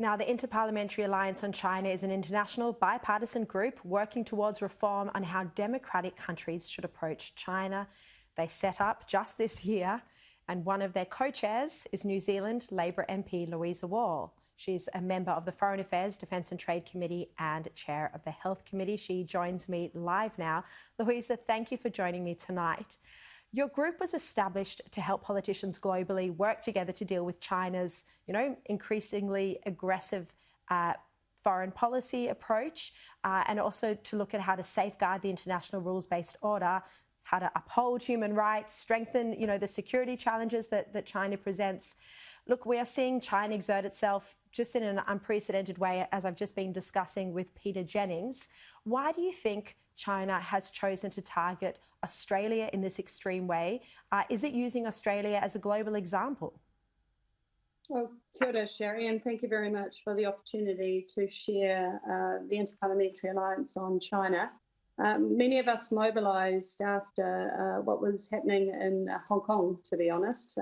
Now, the Inter-Parliamentary Alliance on China is an international bipartisan group working towards reform on how democratic countries should approach China. They set up just this year, and one of their co-chairs is New Zealand Labor MP Louisa. She's a member of the Foreign Affairs, Defence and Trade Committee and chair of the Health Committee. She joins me live now. Louisa, thank you for joining me tonight. Your group was established to help politicians globally work together to deal with China's, increasingly aggressive foreign policy approach, and also to look at how to safeguard the international rules-based order, how to uphold human rights, strengthen, the security challenges that China presents. Look, we are seeing China exert itself just in an unprecedented way, as I've just been discussing with Peter Jennings. Why do you think China has chosen to target Australia in this extreme way? Is it using Australia as a global example? Well, kia ora, Sharri, and thank you very much for the opportunity to share the Inter-Parliamentary Alliance on China. Many of us mobilised after what was happening in Hong Kong, to be honest.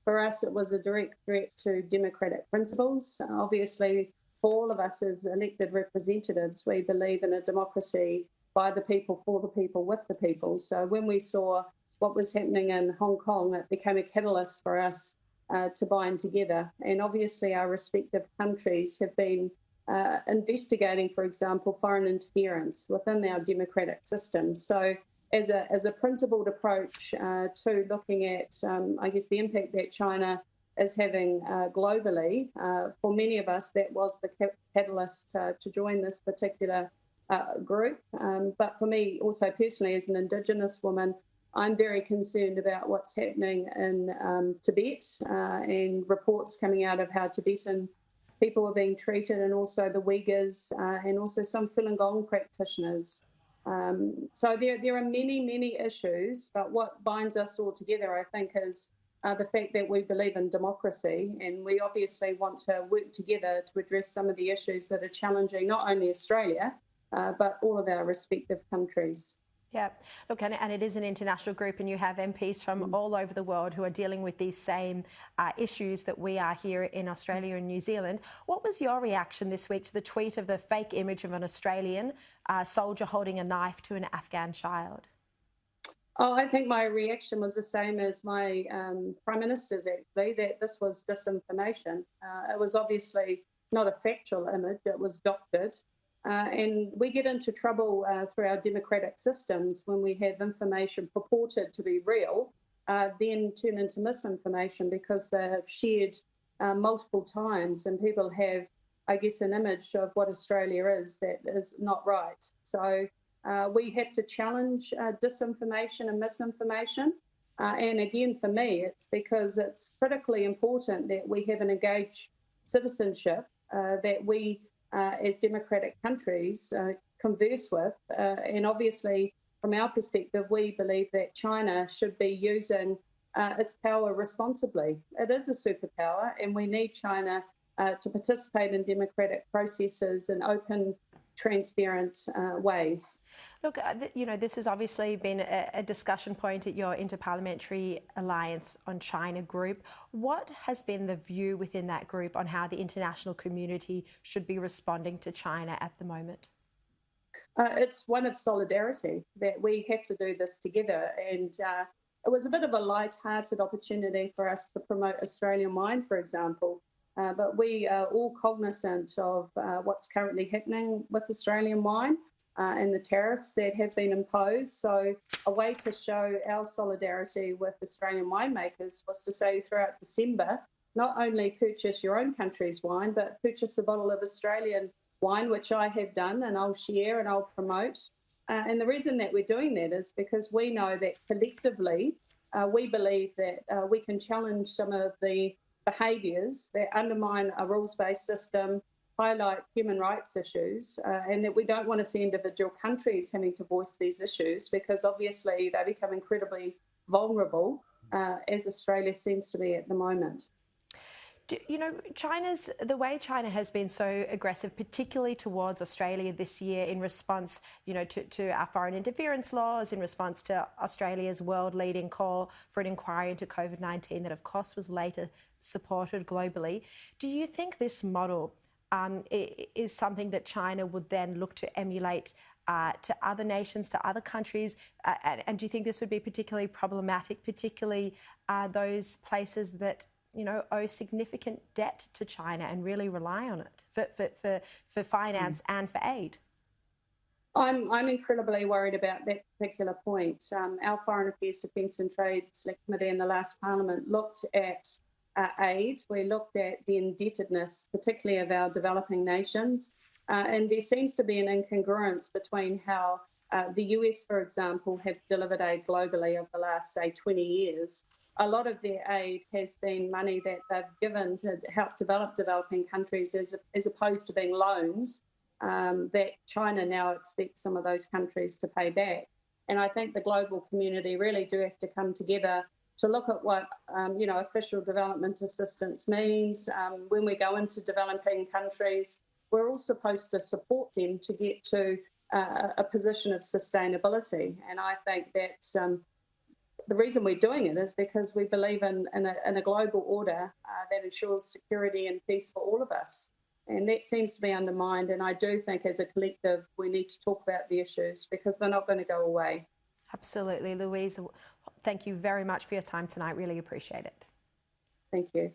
For us, it was a direct threat to democratic principles. Obviously, for all of us as elected representatives, we believe in a democracy by the people, for the people, with the people. So when we saw what was happening in Hong Kong, it became a catalyst for us to bind together. And obviously our respective countries have been investigating, for example, foreign interference within our democratic system. So as a principled approach to looking at, the impact that China is having globally, for many of us, that was the catalyst to join this particular group. But for me, also personally, as an Indigenous woman, I'm very concerned about what's happening in Tibet and reports coming out of how Tibetan people are being treated, and also the Uyghurs and also some Falun Gong practitioners. So there are many issues, but what binds us all together, I think, is the fact that we believe in democracy, and we obviously want to work together to address some of the issues that are challenging not only Australia, but all of our respective countries. Yeah, look, and it is an international group, and you have MPs from all over the world who are dealing with these same issues that we are here in Australia and New Zealand. What was your reaction this week to the tweet of the fake image of an Australian soldier holding a knife to an Afghan child? Oh, I think my reaction was the same as my Prime Minister's, actually, that this was disinformation. It was obviously not a factual image, it was doctored. And we get into trouble through our democratic systems when we have information purported to be real, then turn into misinformation because they're shared multiple times, and people have, I guess, an image of what Australia is that is not right. So we have to challenge disinformation and misinformation. And again, for me, it's because it's critically important that we have an engaged citizenship, that we as democratic countries converse with. And obviously, from our perspective, we believe that China should be using its power responsibly. It is a superpower, and we need China to participate in democratic processes in open, transparent ways. Look, this has obviously been a discussion point at your Inter-Parliamentary Alliance on China group. What has been the view within that group on how the international community should be responding to China at the moment? It's one of solidarity, that we have to do this together. And it was a bit of a light-hearted opportunity for us to promote Australian wine, for example. But we are all cognizant of what's currently happening with Australian wine and the tariffs that have been imposed. So a way to show our solidarity with Australian winemakers was to say throughout December, not only purchase your own country's wine, but purchase a bottle of Australian wine, which I have done, and I'll share and I'll promote. And the reason that we're doing that is because we know that collectively, we believe that we can challenge some of the behaviours that undermine a rules-based system, highlight human rights issues, and that we don't want to see individual countries having to voice these issues, because obviously they become incredibly vulnerable, as Australia seems to be at the moment. The way China has been so aggressive, particularly towards Australia this year in response, to our foreign interference laws, in response to Australia's world-leading call for an inquiry into COVID-19 that, of course, was later supported globally. Do you think this model is something that China would then look to emulate to other nations, to other countries? And do you think this would be particularly problematic, particularly those places that owe significant debt to China and really rely on it for finance and for aid? I'm incredibly worried about that particular point. Our Foreign Affairs, Defence and Trade Select Committee in the last Parliament looked at aid. We looked at the indebtedness, particularly of our developing nations, and there seems to be an incongruence between how the US, for example, have delivered aid globally over the last, say, 20 years. A lot of their aid has been money that they've given to help develop developing countries as opposed to being loans that China now expects some of those countries to pay back. And I think the global community really do have to come together to look at what official development assistance means. When we go into developing countries, we're all supposed to support them to get to a position of sustainability. And I think that the reason we're doing it is because we believe in a global order that ensures security and peace for all of us. And that seems to be undermined. And I do think as a collective, we need to talk about the issues because they're not going to go away. Absolutely. Louisa, thank you very much for your time tonight. Really appreciate it. Thank you.